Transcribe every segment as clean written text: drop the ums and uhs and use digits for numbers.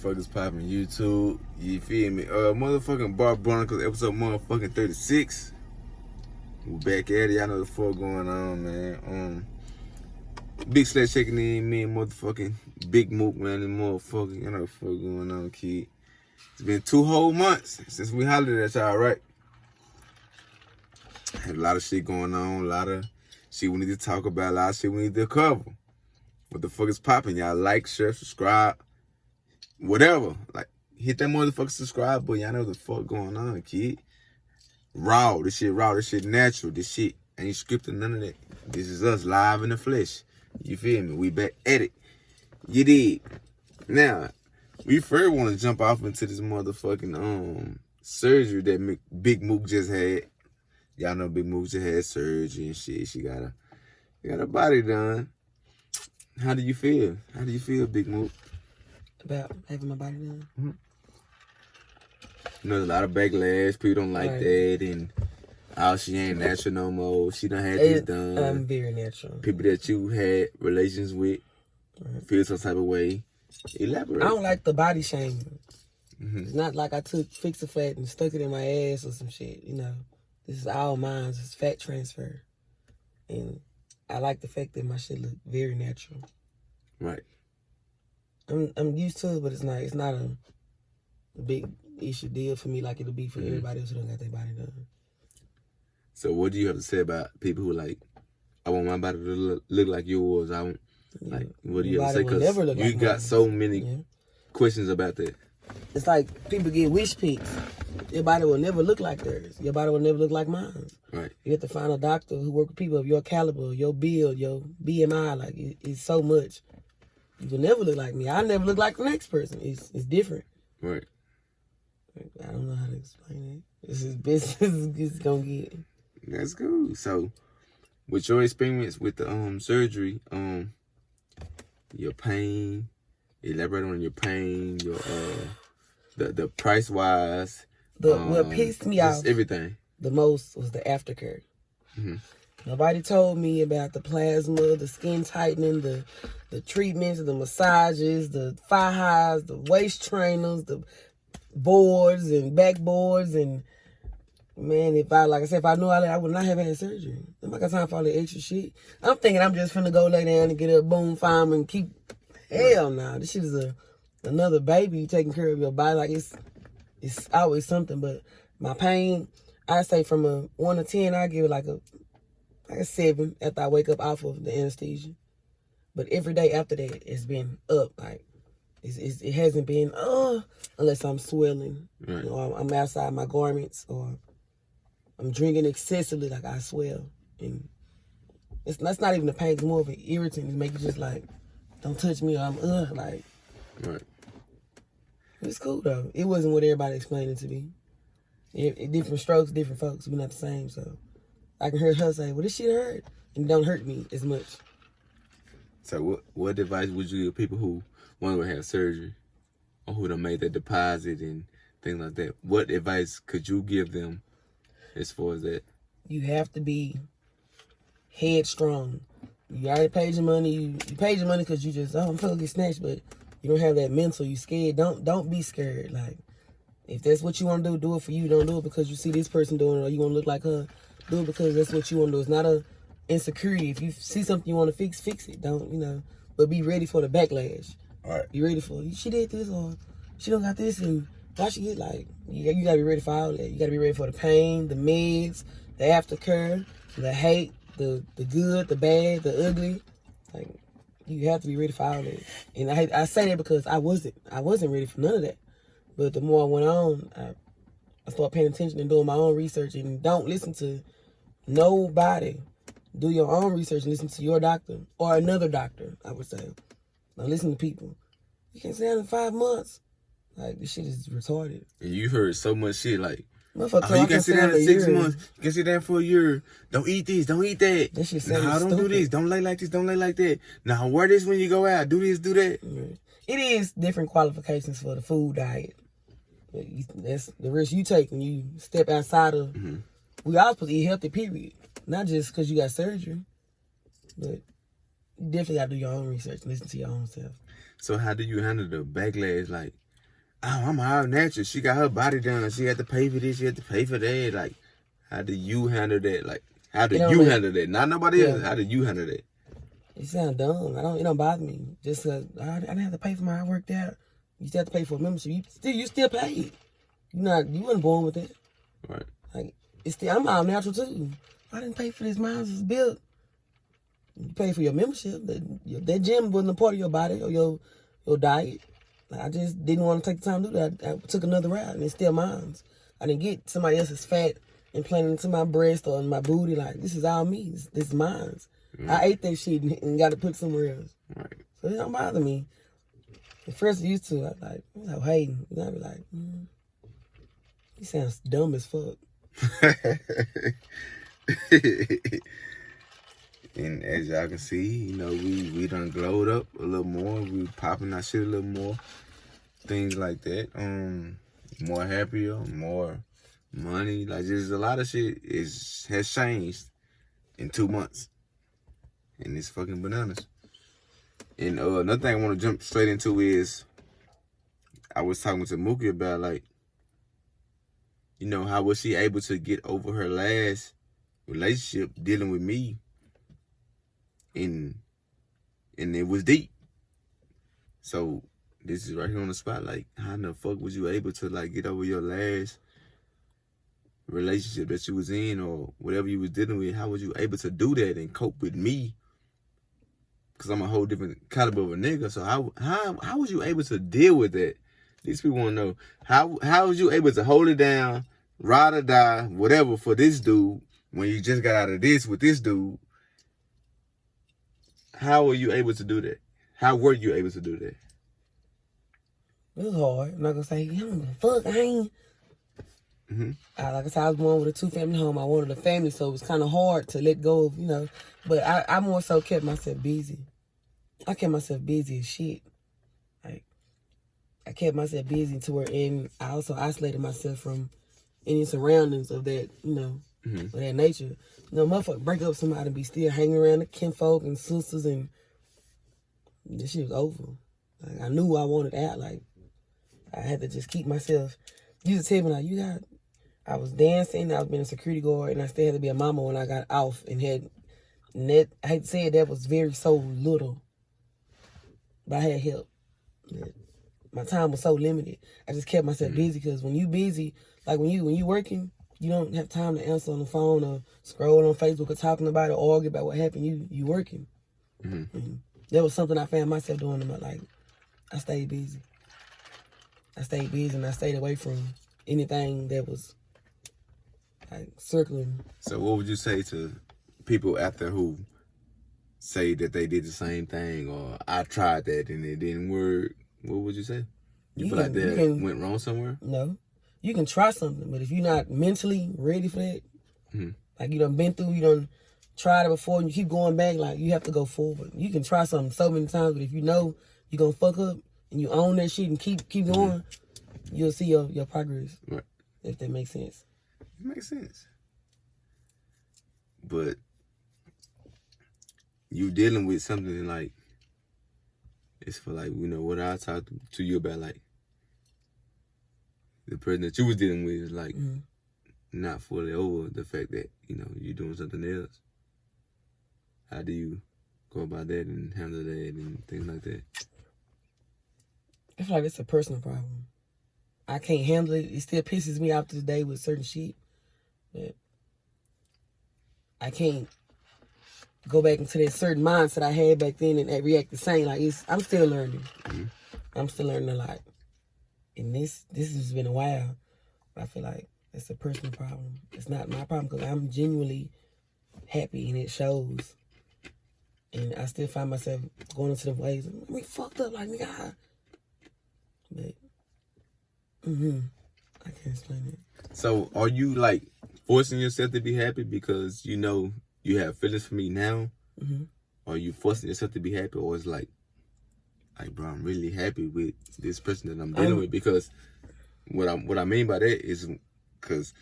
motherfuckers popping YouTube. You feel me? Motherfucking CHRONICLES episode motherfucking 36. We back at it. Y'all know the fuck going on, man. Big Sledge checking in, me and motherfucking Big Mook, man, and motherfucking, you know the fuck going on, kid. It's been 2 whole months since we hollered at y'all, right? Had a lot of shit going on, a lot of shit we need to talk about, a lot of shit we need to cover. What the fuck is popping? Y'all like, share, subscribe, whatever. Like, hit that motherfucking subscribe button. Y'all know the fuck going on, kid. Raw, this shit natural, this shit ain't scripted, none of that. This is us live in the flesh. You feel me? We back at it. You dig? Now, we first want to jump off into this motherfucking surgery that Big Mook just had. Y'all know Big Mook just had surgery and shit. She got a body done. How do you feel? How do you feel, Big Mook? About having my body done? Mm-hmm. You know, there's a lot of backlash. People don't like that, and she ain't natural no more. She done had this done. I'm very natural. People that you had relations with feel some type of way. Elaborate. I don't like the body shaming. Mm-hmm. It's not like I took Fix-A-Fat and stuck it in my ass or some shit, you know. This is all mine. It's fat transfer. And I like the fact that my shit look very natural. Right. I'm used to it, but it's not a big issue deal for me like it'll be for everybody else who don't got their body done. So what do you have to say about people who like, I want my body to look like yours? I want, like, what do you have to say? Because you got so many questions about that. It's like people get wish pics. Your body will never look like theirs. Your body will never look like mine. Right. You have to find a doctor who work with people of your caliber, your build, your BMI. Like, it's so much. You will never look like me. I never look like the next person. It's different. Right. I don't know how to explain it. This is business. It's gonna get. That's cool. So, with your experience with the surgery, your pain, elaborate on your pain, your the price wise. What pissed me off everything the most was the aftercare. Mm-hmm. Nobody told me about the plasma, the skin tightening, the treatments, the massages, the thigh highs, the waist trainers, the boards and backboards, and man, if I knew all that, I would not have had surgery. I got time for all that extra shit. I'm thinking I'm just finna go lay down and get up, boom, farm, and keep. Hell no, this shit is another baby taking care of your body. Like it's always something. But my pain, I say from a 1 to 10, I give it like a 7 after I wake up off of the anesthesia. But every day after that, it's been up. Like it hasn't been unless I'm swelling, right. Or I'm outside my garments, or I'm drinking excessively, like I swell. And that's not even the pain. It's more of an irritant. It makes you just like, don't touch me, or I'm like. Right. It's cool though. It wasn't what everybody explained it to be. Different strokes, different folks. We're not the same, so I can hear her say, "Well, this shit hurt," and it don't hurt me as much. So what advice would you give people who want to have surgery, or who done made that deposit and things like that? What advice could you give them as far as that? You have to be headstrong. You already paid your money. You paid your money because you just, I'm gonna get snatched, but you don't have that mental. You scared. Don't be scared. Like, if that's what you want to do it for you. Don't do it because you see this person doing it or you want to look like her. Do it because that's what you want to do. It's not a insecurity. If you see something you want to fix it. Don't, but be ready for the backlash. All right. Be ready for, she did this or she don't got this, and why she get like, you got to be ready for all that. You got to be ready for the pain, the meds, the aftercare, the hate, the good, the bad, the ugly. Like, you have to be ready for all that. And I say that because I wasn't ready for none of that. But the more I went on, I started paying attention and doing my own research. And don't listen to nobody. Do your own research and listen to your doctor or another doctor, I would say. Don't listen to people. You can't say that in 5 months. Like, this shit is retarded. And you heard so much shit like, you can sit down in 6 months. You can sit down for a year. Don't eat this. Don't eat that. That shit sounds don't stupid. do this. Don't lay like this. Don't lay like that. Now, wear this when you go out. Do this, do that. It is different qualifications for the food diet. That's the risk you take when you step outside of. We all supposed to eat healthy, period. Not just because you got surgery. But you definitely got to do your own research and listen to your own self. So how do you handle the backlash? Like, oh, I'm all natural. She got her body done. She had to pay for this. She had to pay for that. Like, how do you handle that? Like, how do you handle that? Not nobody else. How do you handle that? It sounds dumb. It don't bother me. Just I didn't have to pay for I worked out. You still have to pay for a membership. You still paid. You wasn't born with that. Right. Like, it's still, I'm all natural too. I didn't pay for this. Mine was built. You pay for your membership. That gym wasn't a part of your body or your diet. Like, I just didn't want to take the time to do that. I took another route, and it's still mine. I didn't get somebody else's fat implanted into my breast or in my booty. Like, this is all me. This is mine. I ate that shit and got to put somewhere else. Right. So it don't bother me. At first I used to, I was hating. I be like, he sounds dumb as fuck. And as y'all can see, we done glowed up a little more. We popping our shit a little more. Things like that. More happier, more money. Like, just a lot of shit has changed in 2 months. And it's fucking bananas. And another thing I want to jump straight into is, I was talking to Mookie about, like, how was she able to get over her last relationship dealing with me? And it was deep. So this is right here on the spot. Like, how in the fuck was you able to, like, get over your last relationship that you was in or whatever you was dealing with? How was you able to do that and cope with me? Because I'm a whole different caliber of a nigga. So how was you able to deal with that? These people want to know, how was you able to hold it down, ride or die, whatever, for this dude when you just got out of this with this dude? How were you able to do that? How were you able to do that? It was hard. I'm not going to say, I don't give a fuck, I ain't. Like I said, I was born with a 2-family home. I wanted a family, so it was kind of hard to let go of, But I more so kept myself busy. I kept myself busy as shit. Like, I kept myself busy to where, and I also isolated myself from any surroundings of that, of that nature. Motherfucker break up somebody and be still hanging around the kinfolk and sisters, and this shit was over. Like, I knew I wanted out. Like, I had to just keep myself. You just tell me, like, I was dancing, I was being a security guard, and I still had to be a mama when I got off and that, I hate to say it, that was so little. But I had help. My time was so limited. I just kept myself busy, because when you busy, like when you working, you don't have time to answer on the phone or scroll on Facebook or talking about it or argue about what happened. You working. And that was something I found myself doing in my life. I stayed busy. And I stayed away from anything that was like circling. So what would you say to people out there who say that they did the same thing, or I tried that and it didn't work? What would you say? You feel like that went wrong somewhere? No. You can try something, but if you're not mentally ready for that, like you done been through, you done tried it before and you keep going back, like you have to go forward. You can try something so many times, but if you know you're going to fuck up and you own that shit and keep going, you'll see your progress. Right. If that makes sense. It makes sense. But you dealing with something like, it's for like, what I talked to you about, like, the person that you was dealing with is like not fully over the fact that, you're doing something else. How do you go about that and handle that and things like that? I feel like it's a personal problem. I can't handle it. It still pisses me off to this day with certain shit. But I can't go back into that certain mindset I had back then and react the same. Like, I'm still learning. I'm still learning a lot. And this has been a while. But I feel like it's a personal problem. It's not my problem, because I'm genuinely happy and it shows. And I still find myself going into the ways. Fucked up like nigga. But I can't explain it. So are you like forcing yourself to be happy because you have feelings for me now? Or are you forcing yourself to be happy, or it's like, bro, I'm really happy with this person that I'm dealing with? Because what I mean by that is, because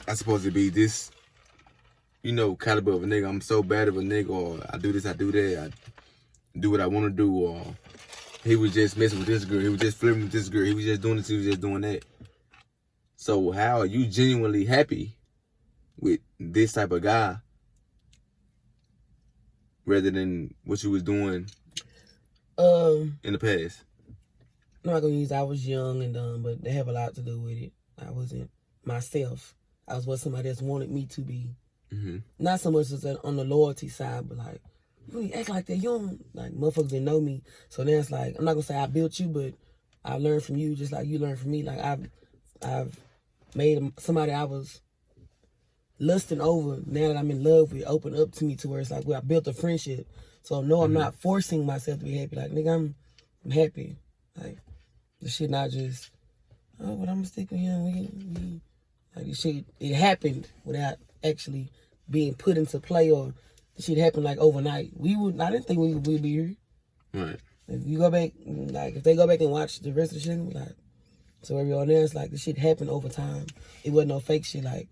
I'm supposed to be this, caliber of a nigga. I'm so bad of a nigga, or I do this, I do that, I do what I want to do, or he was just messing with this girl. He was just flirting with this girl. He was just doing this. He was just doing that. So how are you genuinely happy with this type of guy rather than what you was doing in the past? I'm not gonna use I was young and dumb, but they have a lot to do with it. I wasn't myself. I was what somebody else wanted me to be. Mm-hmm. Not so much as on the loyalty side, but like, you act like that. You don't, like, motherfuckers didn't know me. So now it's like, I'm not gonna say I built you, but I learned from you just like you learned from me. Like, I've made somebody I was lusting over, now that I'm in love with, open up to me to where it's like, well, I built a friendship. So no, I'm not forcing myself to be happy. Like, nigga, I'm happy. Like, the shit not just, oh, but I'm gonna stick with him. We like, this shit, it happened without actually being put into play, or the shit happened like overnight. I didn't think we'd be here. Right. If you go back, like, if they go back and watch the rest of the shit, like, so everyone else, like, the shit happened over time. It wasn't no fake shit, like,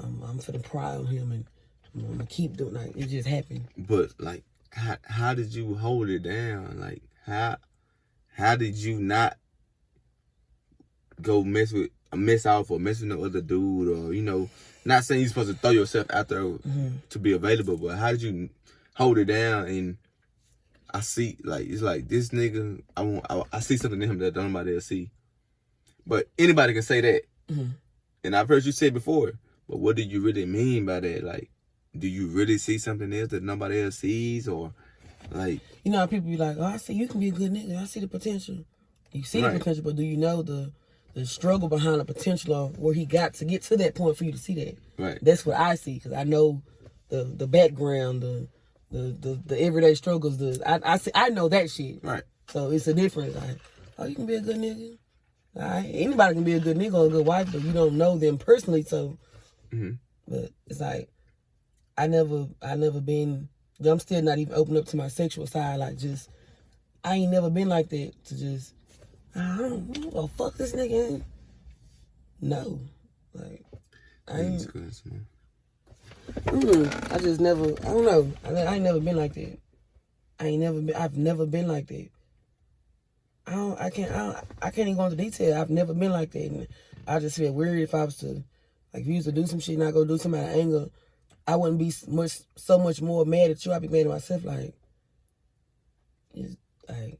I'm finna pry on him and I'm gonna keep doing, like, it just happened. But, like, how did you hold it down? Like, how did you not go mess off or mess with no other dude, or, you know, not saying you're supposed to throw yourself out there to be available, but how did you hold it down? And I see, like, it's like, this nigga, I see something in him that nobody else see. But anybody can say that. And I've heard you say before, but what do you really mean by that? Like, do you really see something else that nobody else sees? Or, like... You know how people be like, oh, I see you can be a good nigga. I see the potential. You see the potential, but do you know the struggle behind the potential of where he got to get to that point for you to see that? Right. That's what I see, because I know the background, the everyday struggles. I know that shit. Right. So it's a difference. Like, oh, you can be a good nigga. All right. Anybody can be a good nigga or a good wife, but you don't know them personally. So, but it's like, I never been. I'm still not even open up to my sexual side. Like, just, I ain't never been like that to just, oh, fuck this nigga. No. Like, I ain't. I just never, I don't know. I ain't never been like that. I've never been like that. I can't even go into detail. I've never been like that. And I just feel weird if I was to, like, if you used to do some shit and I go do something out of anger, I wouldn't be so much more mad at you. I'd be mad at myself. Like, it's like,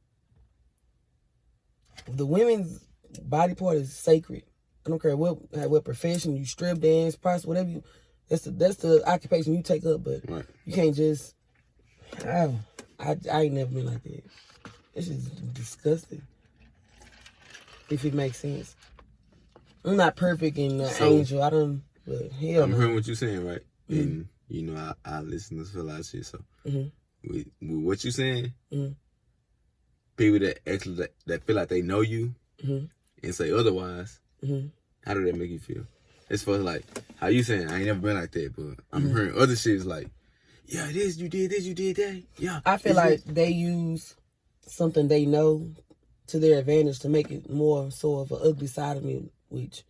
the women's body part is sacred. I don't care what profession you strip, dance, prostitute, whatever you. That's the occupation you take up. But you can't just. I ain't never been like that. It's just disgusting. If it makes sense. I'm not perfect and angel. I don't. But hell, I'm hearing what you're saying, right? And, you know, I listen to a lot of shit, so with what you saying, people that actually that feel like they know you and say otherwise, how do that make you feel? As far as, like, how you saying, I ain't never been like that, but I'm hearing other shit is like, yeah, this, you did that, yeah. I feel like they use something they know to their advantage to make it more so of an ugly side of me, which,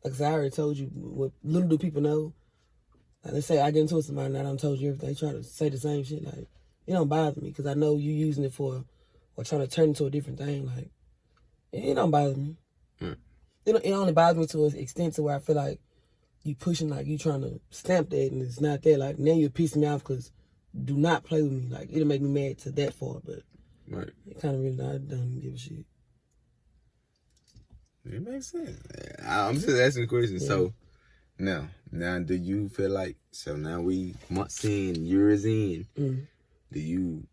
like I already told you, what little do people know. Like, let's say I get into it with somebody and I done told you everything, they try to say the same shit. Like, it don't bother me because I know you using it for, or trying to turn it into a different thing. Like, it don't bother me. It only bothers me to an extent to where I feel like you pushing, like, you trying to stamp that and it's not there. Like, now you're pissing me off because do not play with me. Like, it'll make me mad to that far, but it kind of really don't give a shit. It makes sense. I'm just asking the question. Yeah. So, now do you feel like, so now we months in, years in, do you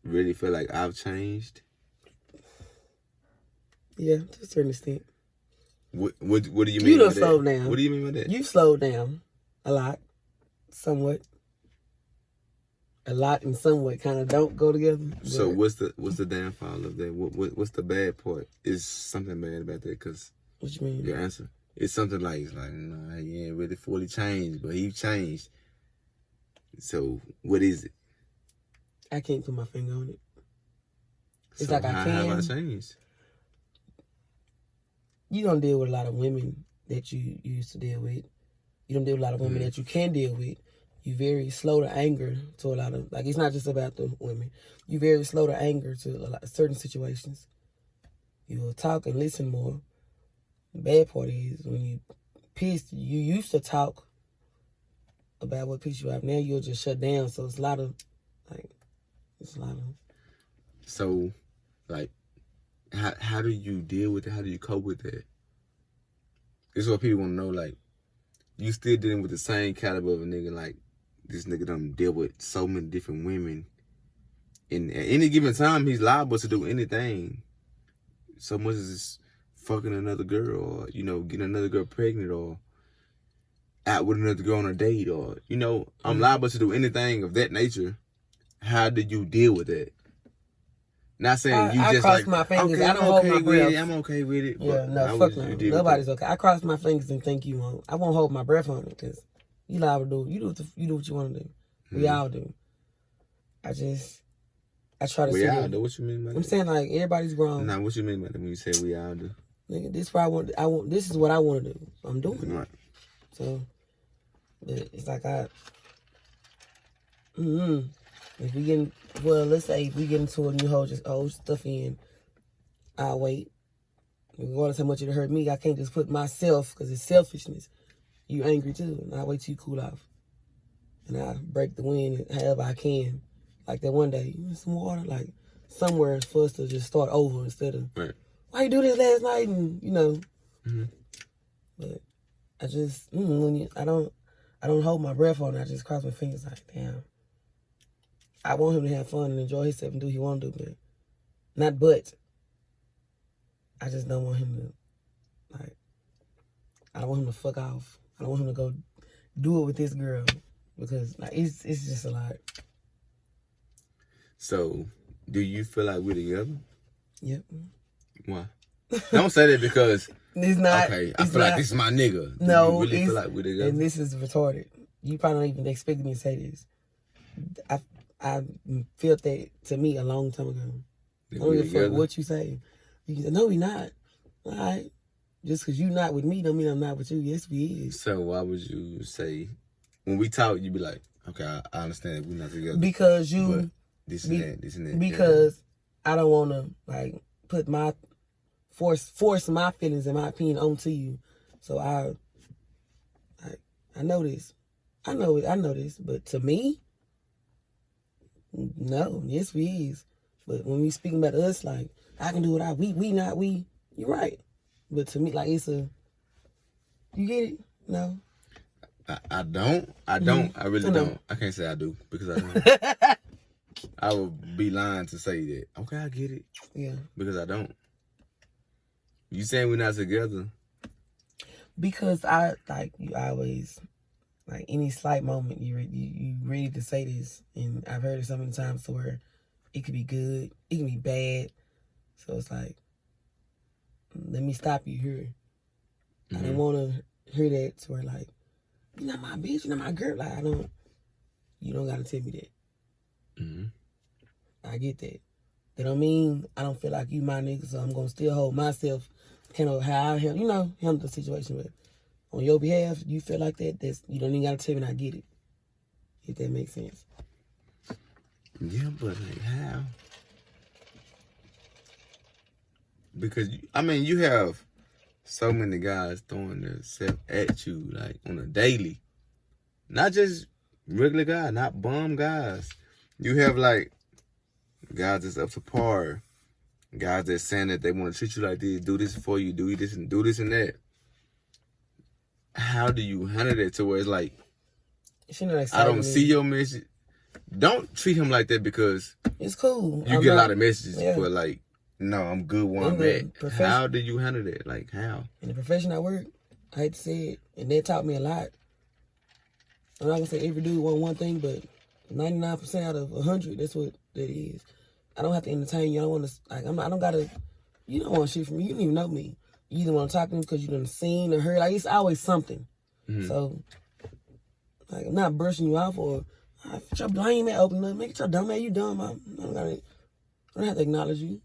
really feel like I've changed? Yeah, to a certain extent. What do you mean you by done slowed that? Down. What do you mean by that? You slowed down a lot, somewhat. A lot and somewhat kind of don't go together. So what's the downfall of that? What's the bad part? Is something bad about that? Cause what you mean? Your answer. It's something like, no, he ain't really fully changed, but he changed. So what is it? I can't put my finger on it. It's so like I can. How have I changed? You don't deal with a lot of women that you used to deal with. You don't deal with a lot of women that you can deal with. You very slow to anger to a lot of, like, it's not just about the women. You very slow to anger to a lot, certain situations. You will talk and listen more. The bad part is when you pissed, you used to talk about what pissed you off. Now you'll just shut down. So it's a lot of. So, like, how do you deal with it? How do you cope with it? This is what people want to know. Like, you still dealing with the same caliber of a nigga. Like, this nigga done deal with so many different women. And at any given time, he's liable to do anything. So much as it's fucking another girl, or, you know, getting another girl pregnant, or out with another girl on a date, or, you know, I'm liable to do anything of that nature. How do you deal with that? Not saying you I just cross like, my fingers. okay, I don't hold my breath. I'm okay with it. Yeah, But no, fuck no. Nobody's okay. I cross my fingers and think you won't. I won't hold my breath on it because you liable to do. You do what you want to do. We all do. I try to. We all do. What you mean by that? I'm saying like everybody's grown. Nah, what you mean by that when you say we all do? Nigga, this is what I want. This is what I want to do. I'm doing it. Right. So, but it's like if we get, let's say if we get into a new hole, just old stuff in, I'll wait. Regardless how much it hurt me, I can't just put myself, because it's selfishness. You angry too, and I'll wait till you cool off. And I break the wind however I can. Like that one day, you need some water, like somewhere for us to just start over instead of, right. Why you do this last night? And, you know. Mm-hmm. But I just, I don't hold my breath on it. I just cross my fingers like, damn. I want him to have fun and enjoy himself and do what he want to do, but I just don't want him to, like, I don't want him to fuck off. I don't want him to go do it with this girl because, like, it's just a lot. So, do you feel like we're together? Yep. Why? Don't say that because it's not. Okay, I feel like this is my nigga. Do no, you really feel like we're together? And this is retarded. You probably don't even expect me to say this. I felt that to me a long time ago. I don't give a fuck what you say. You can say, no, we not. All right. Just because you not with me don't mean I'm not with you. Yes, we is. So why would you say, when we talk, you be like, okay, I understand that we're not together. Because you... But this and that. Because I don't want to, like, put my... Force my feelings and my opinion onto you. So I know this. I know this. But to me... No, yes we is. But when we speaking about us, like, I can do what we not we, you're right. But to me, like, it's a, you get it? No. I don't. I really don't. I can't say I do because I don't. I would be lying to say that. Okay, I get it. Yeah. Because I don't. You saying we're not together? Because you always... Like, any slight moment, you ready to say this. And I've heard it so many times to where it could be good, it can be bad. So it's like, let me stop you here. Mm-hmm. I don't want to hear that to where, like, you're not my bitch, you're not my girl. Like, you don't got to tell me that. Mm-hmm. I get that. That don't mean I don't feel like you my nigga, so I'm going to still hold myself, kind of how I handle the situation with. On your behalf, you feel like that, you don't even got to tell me, and I get it. If that makes sense. Yeah, but like how? Because, you have so many guys throwing themselves at you, like, on a daily. Not just regular guys, not bum guys. You have, like, guys that's up to par. Guys that's saying that they want to treat you like this, do this for you, do this and that. How do you handle that to where it's like, I don't see your message? Don't treat him like that because it's cool. You get a lot of messages, but like, no, I'm good where I'm at. How do you handle that? Like, how? In the profession I work, I hate to say it, and that taught me a lot. I'm not gonna say every dude want one thing, but 99% out of 100, that's what that is. I don't have to entertain you. I don't want to, like, I don't gotta, you don't want shit from me. You don't even know me. You either want to talk to me because you done seen or heard. Like, it's always something. Mm-hmm. So, like, I'm not brushing you off or, get your blame at open up. Make your dumb ass, you dumb. I don't have to acknowledge you.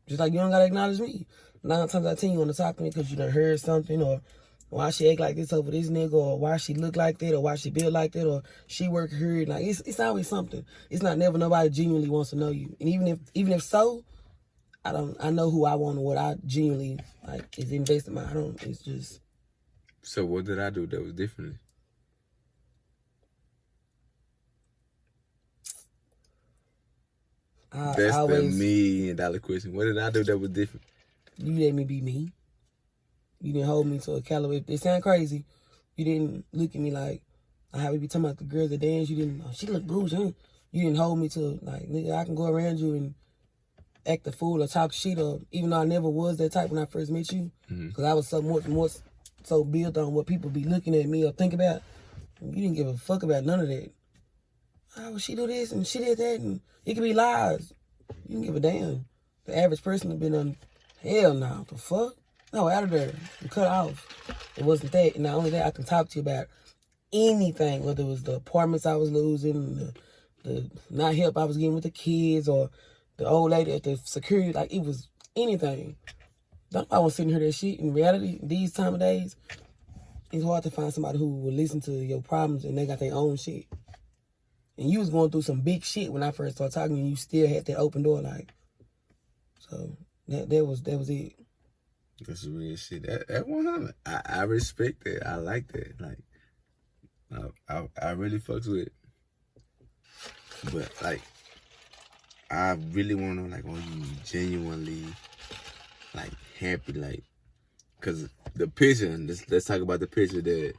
Just like you don't got to acknowledge me. 9 times out of 10, you want to talk to me because you done heard something or why she act like this over this nigga, or why she look like that, or why she built like that, or she work here. Like it's always something. It's not never nobody genuinely wants to know you. And even if so, I know who I want and what I genuinely like is invested in my. It's just. So what did I do that was different? That's the $1 million question. What did I do that was different? You let me be me. You didn't hold me to a caliber. If it sound crazy, you didn't look at me like how we be talking about the girls that dance. You didn't. Oh, she look bougie. You didn't hold me to like, nigga, I can go around you and act a fool or talk shit, or even though I never was that type when I first met you, because I was so much more so built on what people be looking at me or think about. You didn't give a fuck about none of that. Oh, well, she do this and she did that, and it could be lies. You didn't give a damn. The average person would have been on, hell no, the fuck? No, out of there. I'm cut off. It wasn't that. And not only that, I can talk to you about anything, whether it was the apartments I was losing, the not help I was getting with the kids, or the old lady at the security. Like, it was anything. Don't I want to sit and hear that shit. In reality, these time of days, it's hard to find somebody who will listen to your problems and they got their own shit. And you was going through some big shit when I first started talking, and you still had that open door, like. So that was it. That's real shit. That 100. I respect that. I like that. Like, I really fucks with it. But like, I really want to know, like, are you genuinely like happy, like, cause the picture. Let's talk about the picture that